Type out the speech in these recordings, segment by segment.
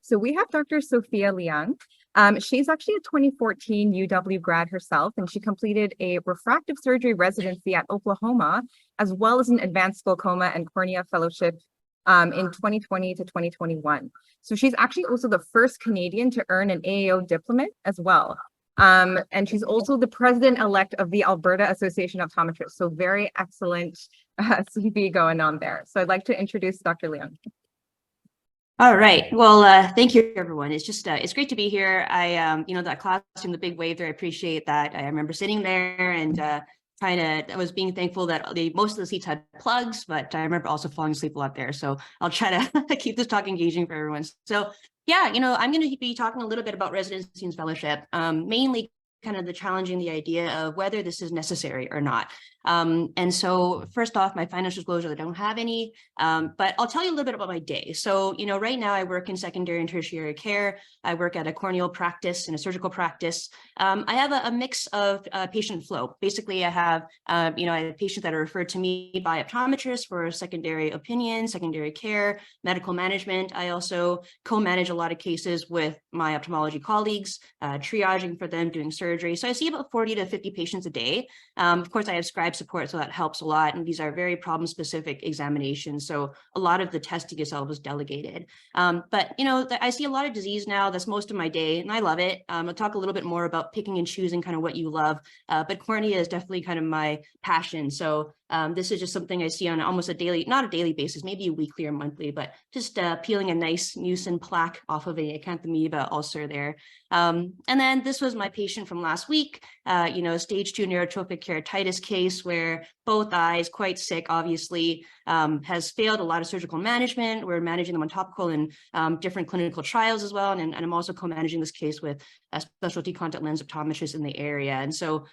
So we have Dr. Sophia Leung. She's actually a 2014 UW grad herself, and she completed a refractive surgery residency at Oklahoma, as well as an advanced glaucoma and cornea fellowship in 2020 to 2021. So she's actually also the first Canadian to earn an AAO diploma as well. And she's also the president-elect of the Alberta Association of Optometrists. So very excellent CV going on there. So I'd like to introduce Dr. Leung. All right. Well, thank you, everyone. It's just, it's great to be here. That classroom, the big wave there, I appreciate that. I remember sitting there and I was being thankful that most of the seats had plugs, but I remember also falling asleep a lot there. So I'll try to keep this talk engaging for everyone. So yeah, I'm going to be talking a little bit about residency and fellowship, mainly kind of challenging the idea of whether this is necessary or not. And so first off, my financial disclosure, I don't have any, but I'll tell you a little bit about my day. So, right now I work in secondary and tertiary care. I work at a corneal practice and a surgical practice. I have a mix of patient flow. Basically, I have patients that are referred to me by optometrists for secondary opinion, secondary care, medical management. I also co-manage a lot of cases with my ophthalmology colleagues, triaging for them, doing surgery. So I see about 40 to 50 patients a day. Of course, I have scribe support, so that helps a lot. And these are very problem-specific examinations. So a lot of the testing itself is delegated. But I see a lot of disease now. That's most of my day, and I love it. I'll talk a little bit more about picking and choosing kind of what you love. But cornea is definitely kind of my passion. So this is just something I see on almost a daily, not a daily basis, maybe a weekly or monthly, but just peeling a nice mucin plaque off of a acanthamoeba ulcer there. And then this was my patient from last week, stage 2 neurotrophic keratitis case where both eyes, quite sick, obviously, has failed a lot of surgical management. We're managing them on topical and different clinical trials as well. And I'm also co-managing this case with a specialty contact lens optometrist in the area. And so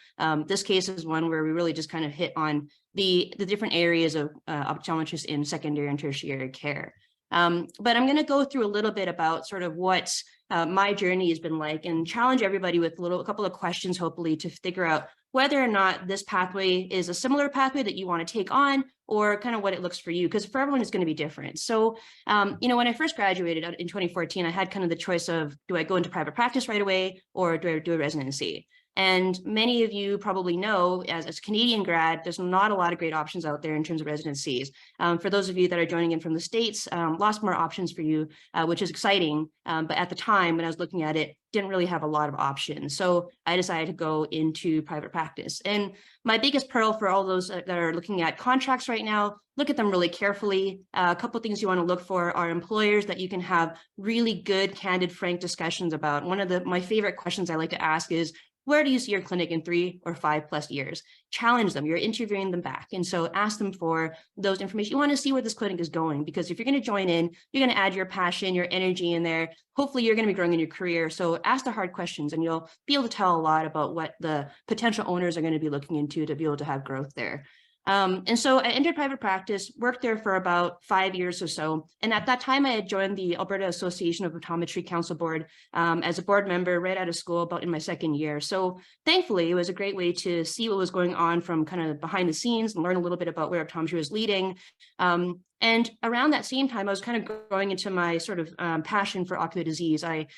this case is one where we really just kind of hit on the different areas of optometrists in secondary and tertiary care. But I'm going to go through a little bit about sort of what my journey has been like and challenge everybody with a couple of questions, hopefully, to figure out whether or not this pathway is a similar pathway that you want to take on or kind of what it looks for you, because for everyone, it's going to be different. So, when I first graduated in 2014, I had kind of the choice of, do I go into private practice right away or do I do a residency? And many of you probably know, as a Canadian grad, there's not a lot of great options out there in terms of residencies. For those of you that are joining in from the States, lots more options for you, which is exciting. But at the time when I was looking at it, didn't really have a lot of options. So I decided to go into private practice. And my biggest pearl for all those that are looking at contracts right now, look at them really carefully. A couple of things you want to look for are employers that you can have really good, candid, frank discussions about. One of my favorite questions I like to ask is, where do you see your clinic in 3 or 5+ years? Challenge them. You're interviewing them back. And so ask them for those information. You want to see where this clinic is going, because if you're going to join in, you're going to add your passion, your energy in there. Hopefully you're going to be growing in your career. So ask the hard questions and you'll be able to tell a lot about what the potential owners are going to be looking into to be able to have growth there. And so I entered private practice, worked there for about 5 years or so. And at that time, I had joined the Alberta Association of Optometry Council Board as a board member right out of school, about in my second year. So thankfully, it was a great way to see what was going on from kind of behind the scenes and learn a little bit about where optometry was leading. And around that same time, I was kind of growing into my sort of passion for ocular disease. I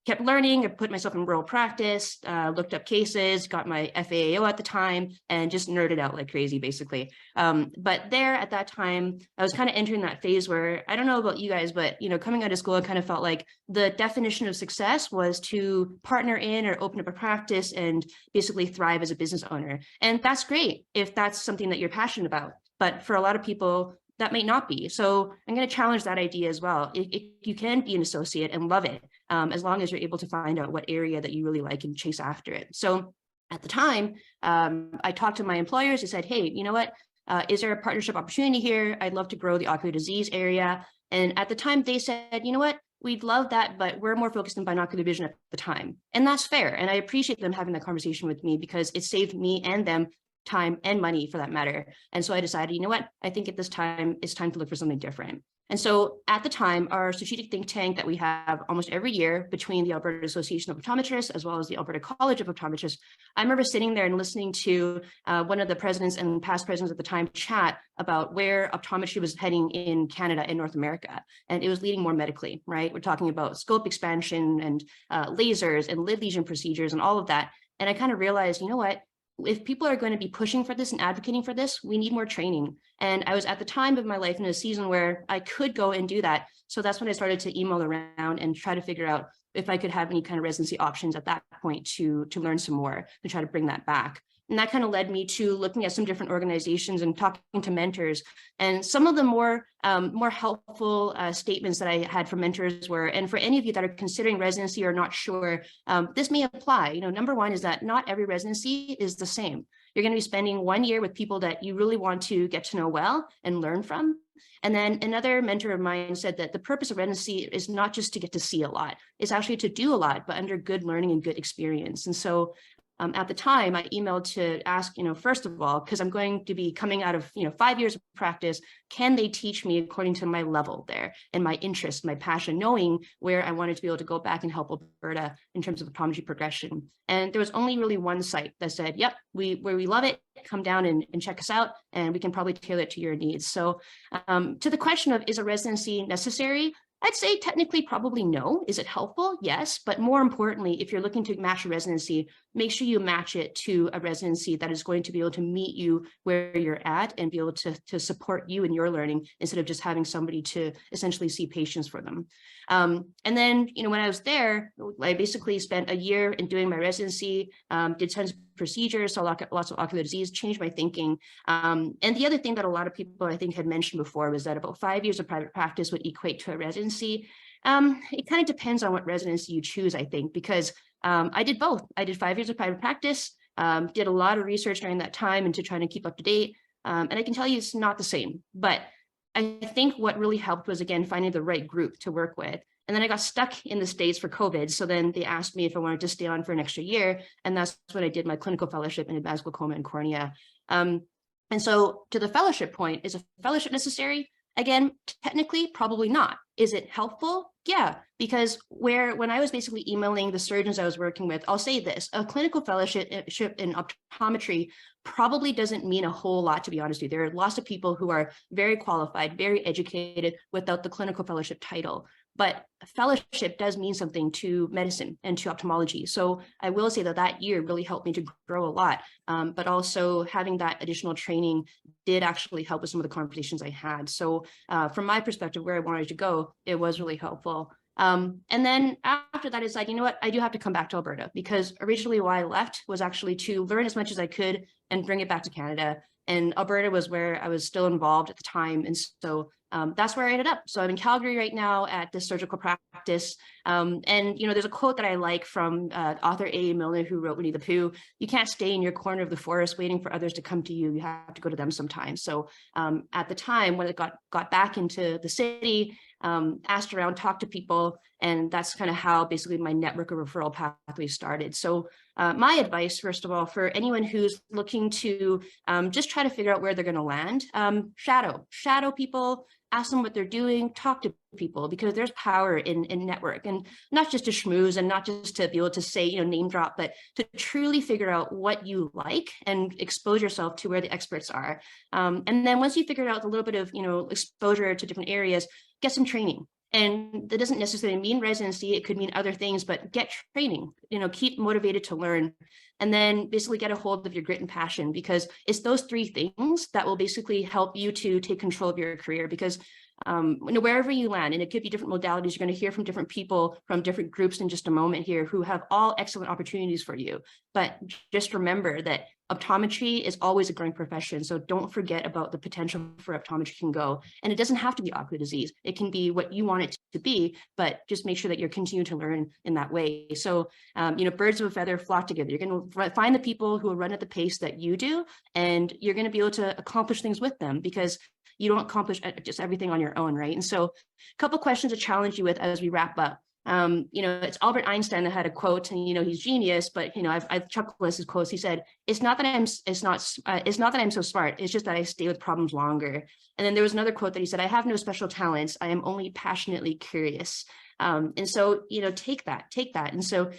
kept learning, I put myself in rural practice, looked up cases, got my FAAO at the time, and just nerded out like crazy, basically. But there at that time, I was kind of entering that phase where, I don't know about you guys, but coming out of school, I kind of felt like the definition of success was to partner in or open up a practice and basically thrive as a business owner. And that's great if that's something that you're passionate about. But for a lot of people, that may not be. So I'm going to challenge that idea as well. You can be an associate and love it, as long as you're able to find out what area that you really like and chase after it. So at the time, I talked to my employers. I said, hey, you know what? Is there a partnership opportunity here? I'd love to grow the ocular disease area. And at the time they said, you know what? We'd love that, but we're more focused on binocular vision at the time. And that's fair. And I appreciate them having that conversation with me because it saved me and them time and money for that matter. And so I decided, you know what, I think at this time, it's time to look for something different. And so at the time, our strategic think tank that we have almost every year between the Alberta Association of Optometrists as well as the Alberta College of Optometrists, I remember sitting there and listening to one of the presidents and past presidents at the time chat about where optometry was heading in Canada and North America. And it was leading more medically, right? We're talking about scope expansion and lasers and lid lesion procedures and all of that. And I kind of realized, you know what? If people are going to be pushing for this and advocating for this, we need more training. And I was at the time of my life in a season where I could go and do that. So that's when I started to email around and try to figure out if I could have any kind of residency options at that point to learn some more, to try to bring that back. And that kind of led me to looking at some different organizations and talking to mentors. And some of the more helpful statements that I had from mentors were, and for any of you that are considering residency or not sure, this may apply. You know, number one is that not every residency is the same. You're going to be spending 1 year with people that you really want to get to know well and learn from. And then another mentor of mine said that the purpose of residency is not just to get to see a lot, it's actually to do a lot, but under good learning and good experience. And so at the time, I emailed to ask, first of all, because I'm going to be coming out of, 5 years of practice, can they teach me according to my level there and my interest, my passion, knowing where I wanted to be able to go back and help Alberta in terms of optometry progression. And there was only really one site that said, yep, we love it, come down and check us out, and we can probably tailor it to your needs. So to the question of, is a residency necessary? I'd say technically probably no. Is it helpful? Yes. But more importantly, if you're looking to match a residency, make sure you match it to a residency that is going to be able to meet you where you're at and be able to support you in your learning instead of just having somebody to essentially see patients for them. And then, when I was there, I basically spent a year in doing my residency, did tons of procedures, saw lots of ocular disease, changed my thinking. And the other thing that a lot of people I think had mentioned before was that about 5 years of private practice would equate to a residency. It kind of depends on what residency you choose, I think, because I did both. I did 5 years of private practice, did a lot of research during that time into trying to keep up to date. And I can tell you it's not the same, but I think what really helped was, again, finding the right group to work with. And then I got stuck in the States for COVID. So then they asked me if I wanted to stay on for an extra year. And that's when I did my clinical fellowship in advanced glaucoma and cornea. And so to the fellowship point, is a fellowship necessary? Again, technically, probably not. Is it helpful? Yeah, because when I was basically emailing the surgeons I was working with, I'll say this, a clinical fellowship in optometry probably doesn't mean a whole lot, to be honest with you. There are lots of people who are very qualified, very educated without the clinical fellowship title. But a fellowship does mean something to medicine and to ophthalmology. So I will say that year really helped me to grow a lot. But also having that additional training did actually help with some of the conversations I had. So from my perspective, where I wanted to go, it was really helpful. And then after that, I decided, you know what, I do have to come back to Alberta, because originally why I left was actually to learn as much as I could and bring it back to Canada. And Alberta was where I was still involved at the time. And so that's where I ended up. So I'm in Calgary right now at this surgical practice. And, there's a quote that I like from author A. Milner, who wrote Winnie the Pooh. You can't stay in your corner of the forest waiting for others to come to you. You have to go to them sometimes. So at the time when I got back into the city, asked around, talked to people, and that's kind of how basically my network of referral pathways started. So my advice, first of all, for anyone who's looking to just try to figure out where they're going to land, shadow people, ask them what they're doing, talk to people, because there's power in network, and not just to schmooze and not just to be able to say, name drop, but to truly figure out what you like and expose yourself to where the experts are. And then once you figure out a little bit of, exposure to different areas, get some training. And that doesn't necessarily mean residency. It could mean other things, but get training, keep motivated to learn, and then basically get a hold of your grit and passion, because it's those three things that will basically help you to take control of your career. Because wherever you land, and it could be different modalities, you're going to hear from different people from different groups in just a moment here who have all excellent opportunities for you. But just remember that optometry is always a growing profession. So don't forget about the potential for optometry can go. And it doesn't have to be ocular disease. It can be what you want it to be, but just make sure that you're continuing to learn in that way. So, birds of a feather flock together. You're going to find the people who will run at the pace that you do, and you're going to be able to accomplish things with them, because you don't accomplish just everything on your own, right? And so a couple questions to challenge you with as we wrap up. It's Albert Einstein that had a quote, and he's genius, but I've chuckled at his quotes. He said, "It's not that I'm so smart. It's just that I stay with problems longer." And then there was another quote that he said, "I have no special talents. I am only passionately curious." And so take that. And so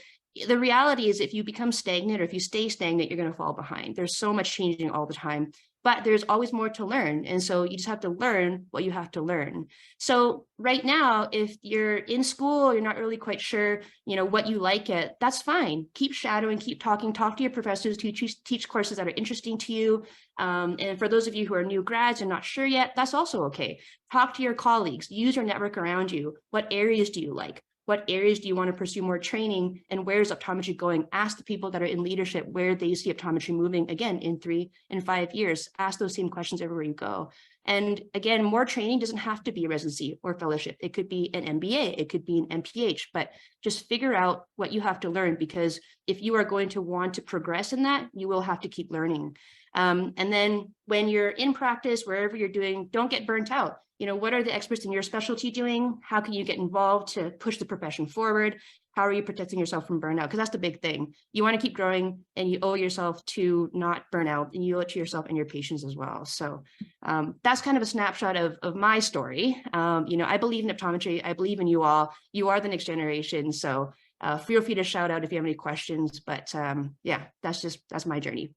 the reality is, if you become stagnant or if you stay stagnant, you're going to fall behind. There's so much changing all the time, but there's always more to learn. And so you just have to learn what you have to learn. So right now, if you're in school, you're not really quite sure, what you like it, that's fine. Keep shadowing, keep talking, talk to your professors who teach courses that are interesting to you. And for those of you who are new grads and not sure yet, that's also okay. Talk to your colleagues, use your network around you. What areas do you like? What areas do you want to pursue more training, and where is optometry going? Ask the people that are in leadership where they see optometry moving again in 3 and 5 years. Ask those same questions everywhere you go. And again, more training doesn't have to be a residency or fellowship. It could be an MBA, it could be an MPH, but just figure out what you have to learn, because if you are going to want to progress in that, you will have to keep learning. And then when you're in practice, wherever you're doing, don't get burnt out. What are the experts in your specialty doing? How can you get involved to push the profession forward? How are you protecting yourself from burnout? Because that's the big thing. You want to keep growing, and you owe yourself to not burn out, and you owe it to yourself and your patients as well. So that's kind of a snapshot of my story. I believe in optometry. I believe in you all. You are the next generation. So feel free to shout out if you have any questions. But yeah, that's my journey.